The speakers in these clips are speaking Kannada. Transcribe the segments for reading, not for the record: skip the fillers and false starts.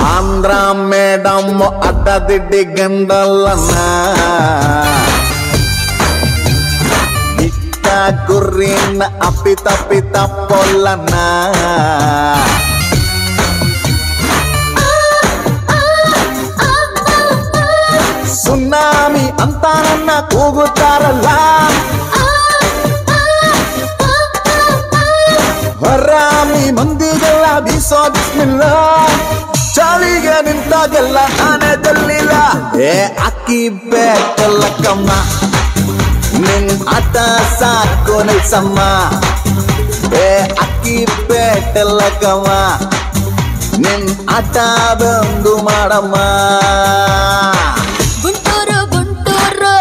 ಆಂಧ್ರ ಮೇಡಮ್ ಅಡ್ಡದಿಡ್ಡಿ ಗಂಡಲ್ಲನ್ನ ಇಟ್ಟ ಗುರಿನ ಅಪ್ಪಿತಪ್ಪಿತ ಪೊಲ್ಲನ್ನ ಸುನಾಮಿ ಅಂತ ನನ್ನ ಕೂಗುತ್ತಾರಲ್ಲ ಹರಾಮಿ ಮಂದಿಗೆಲ್ಲ ಬೀಸೋ ಬಿಸ್ಮಿಲ್ಲ ಚಾಳಿಗೆ ನಿಂತಾಗೆಲ್ಲ ನಾನೇ ತಲ್ಲಿಲ್ಲ ಏ ಅಕ್ಕಿ ಬೇಕಲ್ಲಕ್ಕಮ್ಮ ನಿನ್ ಆಟ ಸಾಕು ನಿಲ್ಸಮ್ಮ ಏ ಅಕ್ಕಿ ಬೇಕಲ್ಲಕ್ಕಮ್ಮ ನಿನ್ ಆಟ ಬಂದು ಮಾಡಮ್ಮ ಗುಂಟೂರು ಗುಂಟೂರು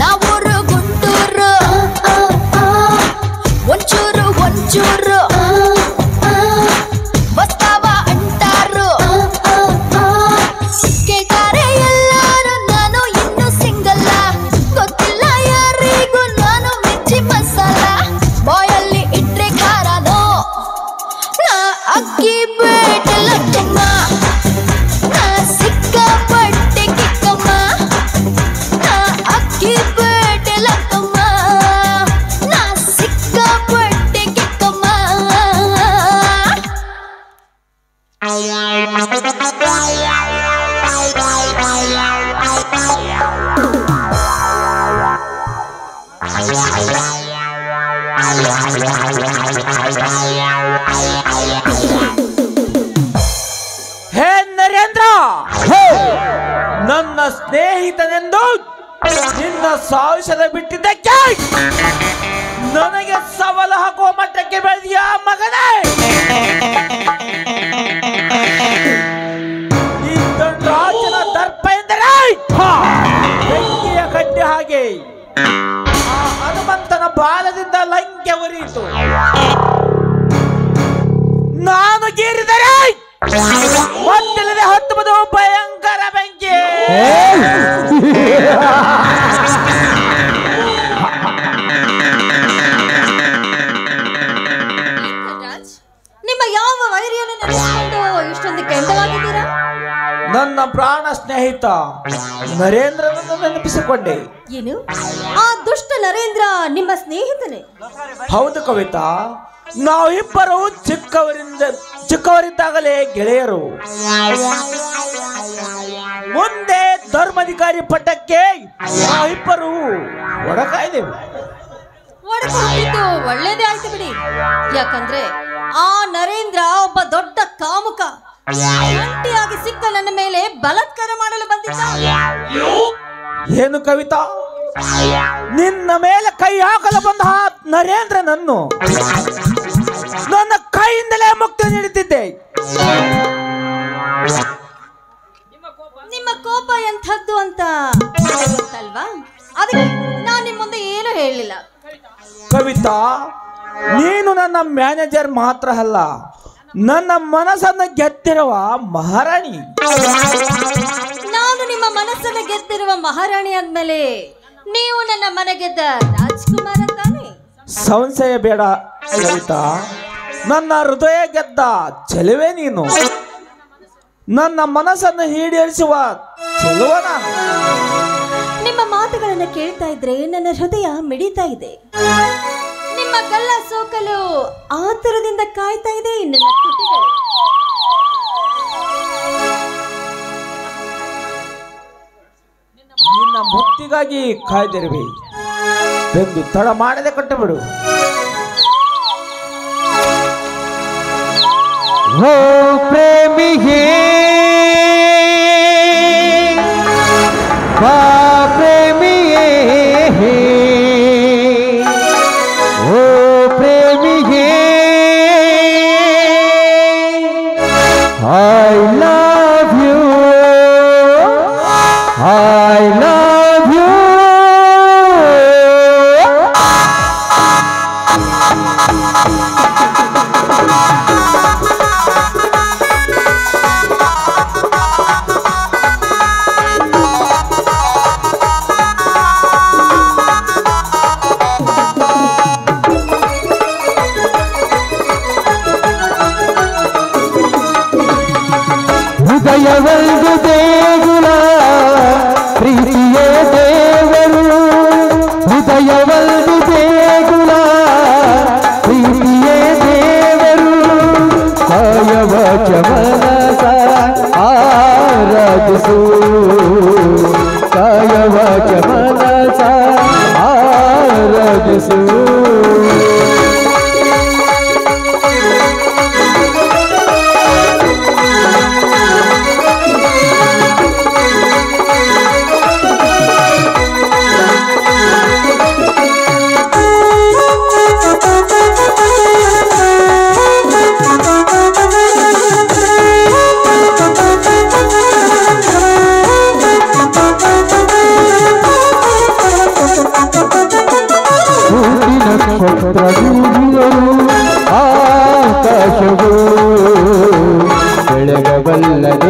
ನಾವೂರು ಗುಂಟೂರು ಒಂಚೂರು ಒಂಚೂರು ಬಸ್ತಾವ ಅಂಟಾರು ಕೇಳ್ತಾರೆ ಎಲ್ಲಾರು ನಾನು ಇನ್ನು ಸಿಂಗಲ್ಲ ಗೊತ್ತಿಲ್ಲ ಯಾರಿಗೂ ನಾನು ಮಿರ್ಚಿ ಮಸಾಲ ಬಾಯಲ್ಲಿ ಇಟ್ರೆ ಖಾರನೋ ನಾ ಅಕ್ಕಿ ಬೇಟಲಕ್ಕಮ್ಮ ನಾ ಸಿಕ್ಕಾಪಟ್ಟೆ ಕಿಕ್ಕಮ್ಮ ನಾ ಅಕ್ಕಿ ಬೇಟಲಕ್ಕಮ್ಮ ನಾ ಸಿಕ್ಕಾಪಟ್ಟೆ ಕಿಕ್ಕಮ್ಮ ಹೇ ನರೇಂದ್ರ, ನನ್ನ ಸ್ನೇಹಿತನೆಂದು ನಿನ್ನ ಸಾಯಿಸದ ಬಿಟ್ಟಿದ್ದಕ್ಕೆ ನನಗೆ ಸವಾಲು ಹಾಕುವ ಮಟ್ಟಕ್ಕೆ ಬೆಳೆದಿಯ ಮಗನೇ. ಈ ದಂಡರಾಜನ ದರ್ಪ ಎಂದರೆ ಬೆಂಕಿಯ ಕಡ್ಡಿ ಹಾಗೆ ಆ ಹನುಮಂತನ ಬಾಲದಿಂದ ಲಂಕೆ ಉರಿಯಿತು. ನಾನು ಗೀರಿದರೆ ಮೊದಲನೇ ಹತ್ತುವುದು ಭಯಂಕರ ಬೆಂಕಿ. ನಿಮ್ಮ ಯಾವ ವೈರಿಯನ್ನು ನೆನೆಸಿಕೊಂಡು ಇಷ್ಟೊಂದು ಕೆಂಡವಾಗಿದ್ದೀರಾ? ನನ್ನ ಪ್ರಾಣ ಸ್ನೇಹಿತ ನರೇಂದ್ರನನ್ನು ನೆನಪಿಸಿಕೊಂಡೆ. ಏನು, ಆ ದುಷ್ಟ ನರೇಂದ್ರ ನಿಮ್ಮ ಸ್ನೇಹಿತನೇ? ಹೌದು ಕವಿತಾ, ನಾವಿಬ್ಬರು ಚಿಕ್ಕವರಿದ್ದಾಗಲೇ ಗೆಳೆಯರು. ಮುಂದೆ ಧರ್ಮಾಧಿಕಾರಿ ಪಟ್ಟಕ್ಕೆ ನಾವಿಬ್ಬರು ಒಡಕಾಯ್ದೆವು. ಒಡಕಾಯ್ತು, ಒಳ್ಳೇದೇ ಆಯ್ತು ಬಿಡಿ. ಯಾಕಂದ್ರೆ ಆ ನರೇಂದ್ರ ಒಬ್ಬ ದೊಡ್ಡ ಕಾಮುಕ. ಒಂಟಿಯಾಗಿ ಸಿಕ್ಕ ನನ್ನ ಮೇಲೆ ಬಲಾತ್ಕಾರ ಮಾಡಲು ಬಂದಿದ್ದ. ಏನು ಕವಿತಾ, ನಿನ್ನ ಮೇಲೆ ಕೈ ಹಾಕಲು ಬಂದ ನರೇಂದ್ರನನ್ನು ನನ್ನ ಕೈಯಿಂದಲೇ ಮುಕ್ತಿ ನೀಡುತ್ತಿದ್ದೆ. ನಿಮ್ಮ ಕೋಪ ಎಂಥದ್ದು ಅಂತ ಗೊತ್ತಲ್ವಾ? ಅದಕ್ಕೆ ನಾನು ನಿಮ್ಮ ಮುಂದೆ ಏನು ಹೇಳಲಿಲ್ಲ. ಕವಿತಾ, ನೀನು ನನ್ನ ಮ್ಯಾನೇಜರ್ ಮಾತ್ರ ಅಲ್ಲ, ನನ್ನ ಮನಸ್ಸನ್ನು ಗೆದ್ದಿರುವ ಮಹಾರಾಣಿ. ನಾನು ನಿಮ್ಮ ಮನಸ್ಸನ್ನು ಗೆದ್ದಿರುವ ಮಹಾರಾಣಿ ಆದ್ಮೇಲೆ ನೀವು ನನ್ನ ಮನ ಗೆದ್ದ ರಾಜ್ಕುಮಾರ ತಾನೆ? ಸಂಶಯ ಬೇಡ ಕವಿತಾ, ನನ್ನ ಹೃದಯ ಗೆದ್ದ ಚೆಲುವೆ ನೀನು. ನನ್ನ ಮನಸ್ಸನ್ನು ಈಡೇರಿಸುವ ಚೆಲುವ ನಾನು. ನಿಮ್ಮ ಮಾತುಗಳನ್ನು ಕೇಳ್ತಾ ಇದ್ರೆ ನನ್ನ ಹೃದಯ ಮಿಡಿತಾ ಇದೆ. ನಿಮ್ಮ ಗಲ್ಲ ಸೋಕಲು ಆತುರದಿಂದ ಕಾಯ್ತಾ ಇದೆ ನನ್ನ ತುಟಿಗಳು. ನಿನ್ನ ಮುತ್ತಿಗಾಗಿ ಕಾಯ್ದಿರುವೆ. ಬೆಂದು ತಡ ಮಾಡದೆ ಕೊಟ್ಟು ಬಿಡು. ಓ ಪ್ರೇಮಿಗೆ ಬಾ ಪ್ರೇಮಿಯೇ, ಓ ಪ್ರೇಮಿಗೆ I love you, I love you. ಹೃದಯವೊಂದು ದೇಗುಲ ಪ್ರೀತಿಯೇ ದೇವರು ಹೃದಯವೊಂದು ದೇಗುಲ ಪ್ರೀತಿಯೇ ದೇವರು ಕಾಯವ ಚಮನಸ ಆರಾಧಿಸು ಕಾಯವ ಚಮನಸ ಆರಾಧಿಸು ಆಕಾಶವು ಬೆಳಗಬಲ್ಲದ